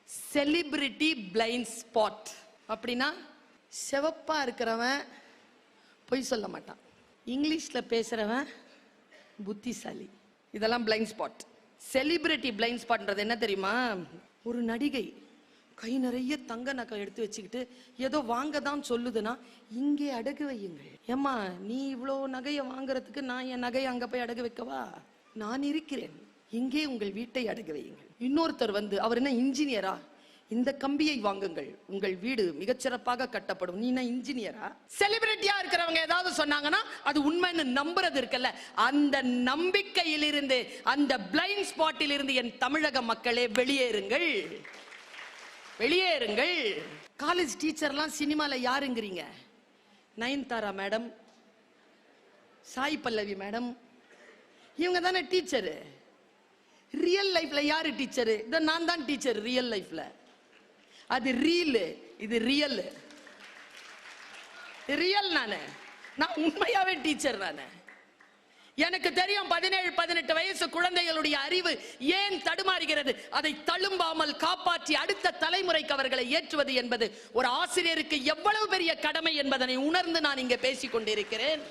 Celebrity blind spot அப்படின்னா சிவப்பா இருக்கிறவன் பொய் சொல்ல மாட்டான், இங்கிலீஷ்ல பேசுறவன் புத்திசாலி. இதெல்லாம் பிளைண்ட் ஸ்பாட். செலிபிரிட்டி பிளைண்ட் ஸ்பாட்ன்றது என்ன தெரியுமா? ஒரு நடிகை கை நிறைய தங்க நகை எடுத்து வச்சுக்கிட்டு ஏதோ வாங்க தான் சொல்லுதுன்னா இங்கே அடகு வையுங்கள். ஏம்மா நீ இவ்வளோ நகையை வாங்குறதுக்கு நான் என் நகையை அங்க போய் அடகு வைக்கவா? நான் இருக்கிறேன், இங்கே உங்கள் வீட்டை அடகு வையுங்கள். இன்னொருத்தர் வந்து அவர் என்ன இன்ஜினியரா, இந்த கம்பியை வாங்குங்கள் உங்கள் வீடு மிகச்சிறப்பாக கட்டப்படும். நீ இன்ஜினியரா? செலிபிரிட்டியா இருக்கிறவங்க ஏதாவது சொன்னாங்கன்னா அது உண்மைன்னு நம்புறது இருக்குல்ல, அந்த நம்பிக்கையிலிருந்து, அந்த பிளைண்ட் ஸ்பாட்டில் இருந்து என் தமிழக மக்களே வெளியேறுங்கள், வெளியேறுங்கள். காலேஜ் டீச்சர்லாம் சினிமால யாருங்கிறீங்க? நயன்தாரா மேடம், சாய் பல்லவி மேடம், இவங்க தானே டீச்சரு. ரியல் லைஃப்ல யாரு டீச்சரு? இத நான் தான் டீச்சர் ரியல் லைஃப்ல. அது ரீல், இது ரியல். ரியல் நான் உண்மையாவே டீச்சர். எனக்கு தெரியும் 17-18 வயசு குழந்தைகளுடைய அறிவு ஏன் தடுமாறுகிறது. அதை தழும்பாமல் காப்பாற்றி அடுத்த தலைமுறைக்கு அவர்களை ஏற்றுவது என்பது ஒரு ஆசிரியருக்கு எவ்வளவு பெரிய கடமை என்பதனை உணர்ந்து நான் இங்கே பேசிக் கொண்டிருக்கிறேன்.